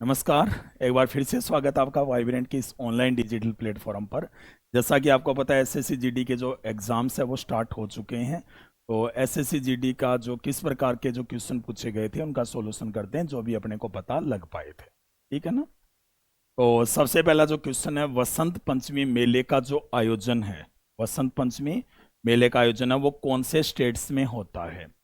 नमस्कार। एक बार फिर से स्वागत है आपका वाइब्रेंट की इस ऑनलाइन डिजिटल प्लेटफॉर्म पर। जैसा कि आपको पता है एसएससी जीडी के जो एग्ज़ाम्स है वो स्टार्ट हो चुके हैं। तो एसएससी जीडी का जो किस प्रकार के जो क्वेश्चन पूछे गए थे उनका सॉल्यूशन करते हैं जो भी अपने को पता लग पाए थे। ठीक है ना। तो सबसे पहला जो क्वेश्चन है, वसंत पंचमी मेले का जो आयोजन है, वसंत पंचमी मेले का आयोजन है वो कौन से स्टेट्स में होता है।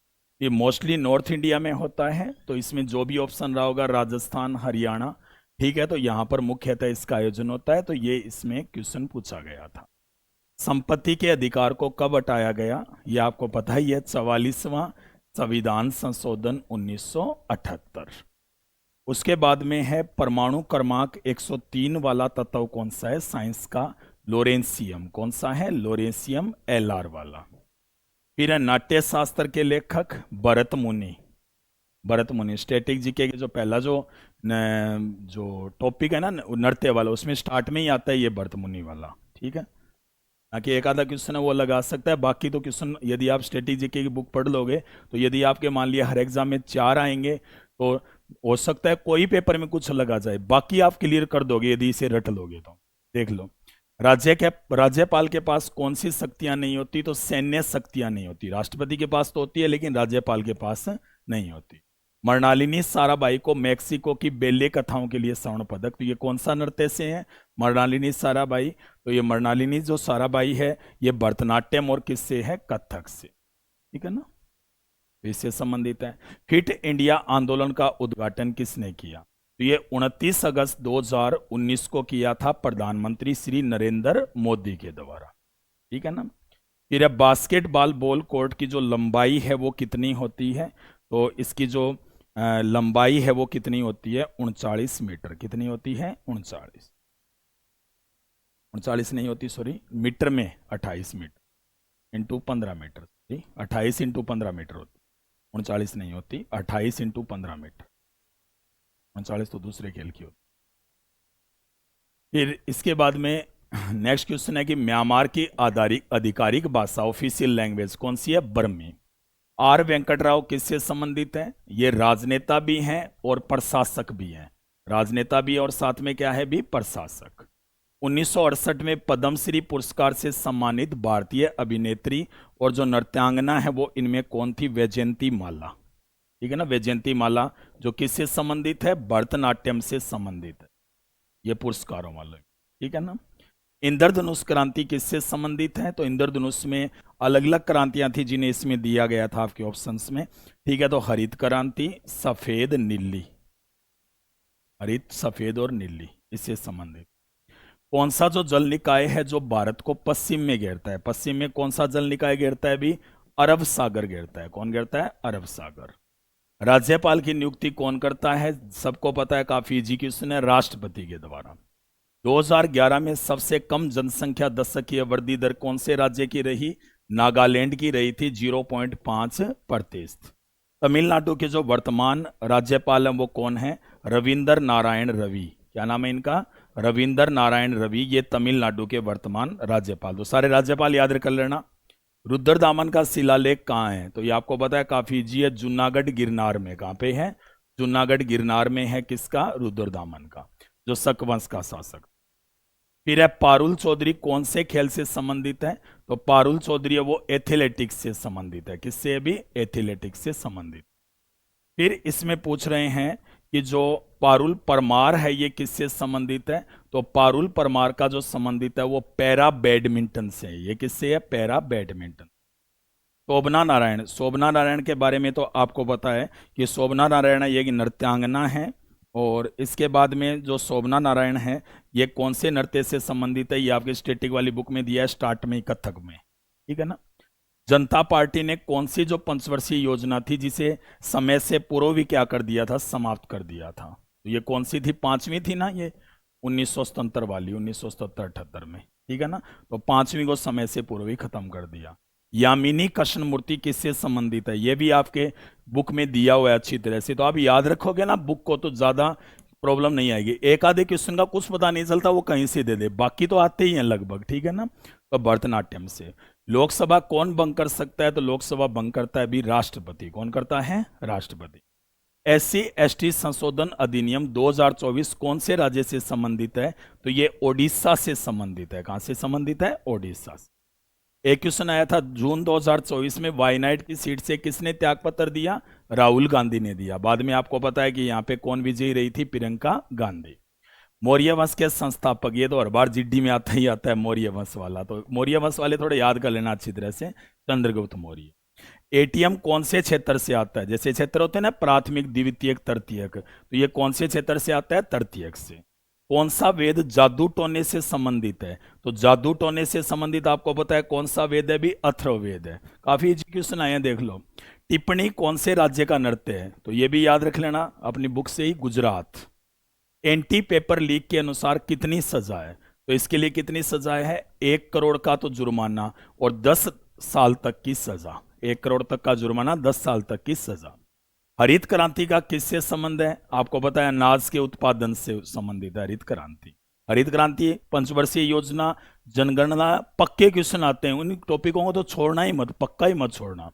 ये मोस्टली नॉर्थ इंडिया में होता है, तो इसमें जो भी ऑप्शन रहा होगा राजस्थान, हरियाणा। ठीक है, तो यहाँ पर मुख्यतः इसका आयोजन होता है, तो ये इसमें क्वेश्चन पूछा गया था। संपत्ति के अधिकार को कब हटाया गया, ये आपको पता ही है, 44वां संविधान संशोधन 1978। उसके बाद में है परमाणु क्रमांक 103 वाला तत्व कौन सा है साइंस का, लोरेंसियम। कौन सा है, लोरेंसियम Lr वाला। फिर है नाट्य शास्त्र के लेखक भरत मुनि। भरत मुनि स्टैटिक जीके के जो पहला जो टॉपिक है ना नृत्य वाला, उसमें स्टार्ट में ही आता है ये भरत मुनि वाला। ठीक है, ताकि एक आधा क्वेश्चन है वो लगा सकता है, बाकी तो क्वेश्चन यदि आप स्टैटिक जीके की बुक पढ़ लोगे तो यदि आपके मान लिया हर एग्जाम में 4 आएंगे तो हो सकता है कोई पेपर में कुछ लगा जाए, बाकी आप क्लियर कर दोगे यदि इसे रट लोगे तो। देख लो, राज्यपाल के पास कौन सी शक्तियां नहीं होती, तो सैन्य शक्तियां नहीं होती। राष्ट्रपति के पास तो होती है लेकिन राज्यपाल के पास नहीं होती। मृणालिनी साराभाई को मैक्सिको की बेले कथाओं के लिए स्वर्ण पदक, तो ये कौन सा नृत्य से है, मृणालिनी साराभाई। तो ये मृणालिनी जो साराभाई है ये भरतनाट्यम और किससे है, कथक से। ठीक है ना, तो इससे संबंधित है। फिट इंडिया आंदोलन का उद्घाटन किसने किया, तो ये 29 अगस्त 2019 को किया था प्रधानमंत्री श्री नरेंद्र मोदी के द्वारा। ठीक है ना। फिर अब बास्केटबॉल बॉल कोर्ट की जो लंबाई है वो कितनी होती है, तो इसकी जो लंबाई है वो कितनी होती है, 39 मीटर। कितनी होती है, 39। 39 नहीं होती, सॉरी, मीटर में 28 meter into 15 meter. 28 into 15 meter होती, 39 नहीं होती, 28 इंटू 15 मीटर। 39 तो दूसरे खेल की होती। फिर इसके बाद में नेक्स्ट क्वेश्चन है कि म्यांमार की आधिकारिक भाषा ऑफिशियल लैंग्वेज कौन सी है, बर्मी। आर वेंकटराव किससे संबंधित है, ये राजनेता भी हैं और प्रशासक भी हैं। राजनेता भी और साथ में क्या है भी, प्रशासक। 1968 में पद्मश्री पुरस्कार से सम्मानित भारतीय अभिनेत्री और जो नृत्यांगना है वो इनमें कौन थी, वैजयंती माला। ठीक है ना, वैजयंती माला जो किससे संबंधित है, भरतनाट्यम से संबंधित है, ये पुरस्कारों वाले। ठीक है ना। इंद्रधनुष क्रांति किससे संबंधित है, तो इंद्रधनुष में अलग अलग क्रांतियां थी जिन्हें इसमें दिया गया था आपके ऑप्शंस में। ठीक है, तो हरित क्रांति, सफेद, नीली। हरित, सफेद और नीली इससे संबंधित। कौन सा जो जल निकाय है जो भारत को पश्चिम में घेरता है, पश्चिम में कौन सा जल निकाय घेरता है भी, अरब सागर घेरता है। कौन घेरता है, अरब सागर। राज्यपाल की नियुक्ति कौन करता है, सबको पता है, काफी इजी क्वेश्चन है, राष्ट्रपति के द्वारा। 2011 में सबसे कम जनसंख्या दशकीय वृद्धि दर कौन से राज्य की रही, नागालैंड की रही थी, 0.5%। तमिलनाडु के जो वर्तमान राज्यपाल हैं वो कौन है, रविंदर नारायण रवि। क्या नाम है इनका, रविंदर नारायण रवि, ये तमिलनाडु के वर्तमान राज्यपाल। तो सारे राज्यपाल याद कर लेना। रुद्रदामन का शिलालेख कहाँ है, तो ये आपको पता है, काफी इजी है, जूनागढ़ गिरनार में। कहाँ पे है, जूनागढ़ गिरनार में है, किसका, रुद्रदामन का, जो शक वंश का शासक। फिर है पारुल चौधरी कौन से खेल से संबंधित है, तो पारुल चौधरी है वो एथलेटिक्स से संबंधित है। किससे भी, एथलेटिक्स से संबंधित। फिर इसमें पूछ रहे हैं कि जो पारुल परमार है ये किससे संबंधित है, तो पारुल परमार का जो संबंधित है वो पैरा बैडमिंटन से है। ये किससे है, पैरा बैडमिंटन। शोभना नारायण, शोभना नारायण के बारे में तो आपको पता है कि शोभना नारायण ये नृत्यांगना है। और इसके बाद में जो शोभना नारायण है ये कौन से नृत्य से संबंधित है, ये आपके स्टैटिक वाली बुक में दिया है, स्टार्ट में, कथक में। ठीक है ना। जनता पार्टी ने कौन सी जो पंचवर्षीय योजना थी जिसे समय से पूर्व ही क्या कर दिया था, समाप्त कर दिया था, तो ये कौन सी थी, 5वीं थी ना ये, 1977 वाली, 1977-78 में। ठीक है ना, तो 5वीं को समय से पूर्व ही खत्म कर दिया। यामिनी कृष्णमूर्ति किससे संबंधित है, ये भी आपके बुक में दिया हुआ है अच्छी तरह से, तो आप याद रखोगे ना बुक को तो ज्यादा प्रॉब्लम नहीं आएगी। एक आधे क्वेश्चन का कुछ पता नहीं चलता वो कहीं से दे दे, बाकी तो आते ही हैं लगभग। ठीक है ना, तो भरतनाट्यम से। लोकसभा कौन भंग कर सकता है, तो लोकसभा भंग करता है भी राष्ट्रपति। कौन करता है, राष्ट्रपति। SC/ST संशोधन अधिनियम 2024 कौन से राज्य से संबंधित है? तो ये ओडिशा से संबंधित है। कहां से संबंधित है? ओडिशा से। एक क्वेश्चन आया था जून 2024 में वायनाड की सीट से किसने त्यागपत्र दिया? राहुल गांधी ने दिया। बाद में आपको पता है कि यहाँ पे कौन विजयी रही थी? प्रियंका गांधी। मौर्य वंश के संस्थापक, ये तो हर बार जीडी में आता ही आता है मौर्य वंश वाला, तो मौर्य वंश वाले थोड़े याद कर लेना अच्छी तरह से। चंद्रगुप्त मौर्य। एटीएम कौन से क्षेत्र से आता है? जैसे क्षेत्र होते हैं ना, प्राथमिक, द्वितीयक, तृतीयक, तो ये कौन से क्षेत्र से आता है? तृतीयक से। कौन सा वेद जादू टोने से संबंधित है? तो जादू टोने से संबंधित आपको पता है कौन सा वेद है भी? अथर्ववेद है। काफी इजी क्वेश्चन आए हैं, देख लो। टिप्पणी कौन से राज्य का नृत्य है? तो ये भी याद रख लेना अपनी बुक से ही, गुजरात। एंटी पेपर लीक के अनुसार कितनी सजा है? तो इसके लिए कितनी सजा है? 1 करोड़ का तो जुर्माना और 10 साल तक की सजा। 1 करोड़ तक का जुर्माना, 10 साल तक की सजा। हरित क्रांति का किससे संबंध है? आपको पता है अनाज के उत्पादन से संबंधित है हरित क्रांति। हरित क्रांति, पंचवर्षीय योजना, जनगणना, पक्के क्वेश्चन आते हैं, उन टॉपिकों को तो छोड़ना ही मत, पक्का ही मत छोड़ना।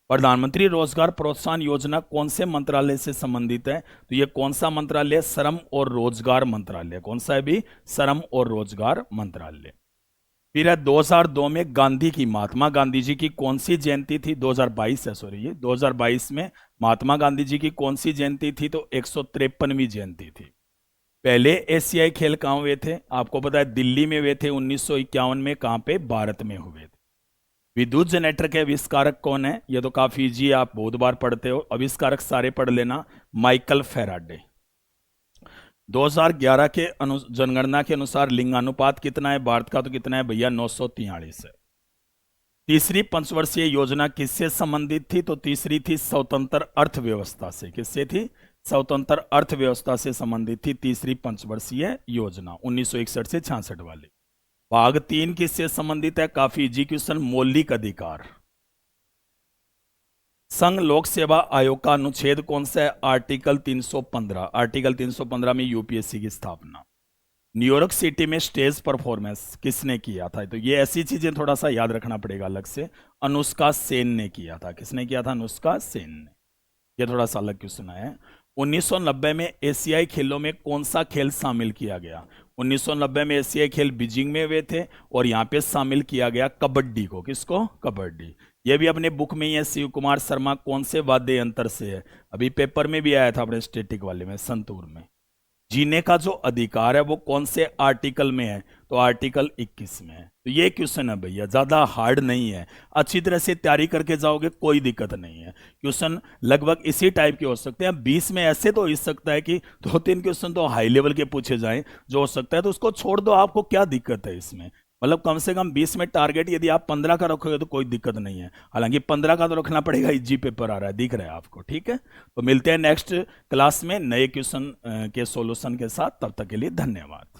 प्रधानमंत्री रोजगार प्रोत्साहन योजना कौन से मंत्रालय से संबंधित है? तो ये कौन सा मंत्रालय? श्रम और रोजगार मंत्रालय। कौन सा है भी? श्रम और रोजगार मंत्रालय। फिर है 2002 में गांधी की, महात्मा गांधी जी की कौन सी जयंती थी? 2022 है, सॉरी, ये 2022 में महात्मा गांधी जी की कौन सी जयंती थी? तो 153वीं जयंती थी। पहले एशियाई खेल कहाँ हुए थे? आपको पता है दिल्ली में हुए थे 1951 में। कहाँ पे? भारत में हुए थे। विद्युत जनरेटर के आविष्कारक कौन है? ये तो काफी इजी है, आप बहुत बार पढ़ते हो। आविष्कारक सारे पढ़ लेना। Michael Faraday. 2011 के जनगणना के अनुसार लिंगानुपात कितना है भारत का? तो कितना है भैया? 943 है। तीसरी पंचवर्षीय योजना किससे संबंधित थी? तो तीसरी थी स्वतंत्र अर्थव्यवस्था से। किससे थी? स्वतंत्र अर्थव्यवस्था से संबंधित थी तीसरी पंचवर्षीय योजना, 1961 से 66 वाली। भाग 3 किससे संबंधित है? काफी इजी क्वेश्चन, मौलिक अधिकार। संघ लोक सेवा आयोग का अनुच्छेद कौन सा है? आर्टिकल 315। आर्टिकल 315 में यूपीएससी की स्थापना। न्यूयॉर्क सिटी में स्टेज परफॉर्मेंस किसने किया था? तो ये ऐसी चीजें थोड़ा सा याद रखना पड़ेगा अलग से। अनुष्का सेन ने किया था। किसने किया था? अनुष्का सेन ने। ये थोड़ा सा अलग क्वेश्चन है। 1990 में एशियाई खेलों में कौन सा खेल शामिल किया गया? 1990 में एशियाई खेल बीजिंग में हुए थे और यहाँ पे शामिल किया गया कबड्डी को। किसको? कबड्डी। ये भी अपने बुक में ही है। शिव कुमार शर्मा कौन से वाद्य यंत्र से है? अभी पेपर में भी आया था अपने स्टैटिक वाले में, संतूर में। जीने का जो अधिकार है वो कौन से आर्टिकल में है? तो आर्टिकल 21 में है। तो ये क्वेश्चन है भैया, ज्यादा हार्ड नहीं है, अच्छी तरह से तैयारी करके जाओगे कोई दिक्कत नहीं है। क्वेश्चन लगभग इसी टाइप के हो सकते हैं। 20 में ऐसे तो हो सकता है कि 2-3 क्वेश्चन तो हाई लेवल के पूछे जाएं जो हो सकता है, तो उसको छोड़ दो, आपको क्या दिक्कत है इसमें? मतलब कम से कम 20 में टारगेट, यदि आप 15 का रखोगे तो कोई दिक्कत नहीं है। हालांकि 15 का तो रखना पड़ेगा, इजी पेपर आ रहा है, दिख रहा है आपको, ठीक है। तो मिलते हैं नेक्स्ट क्लास में नए क्वेश्चन के सॉल्यूशन के साथ। तब तक के लिए धन्यवाद।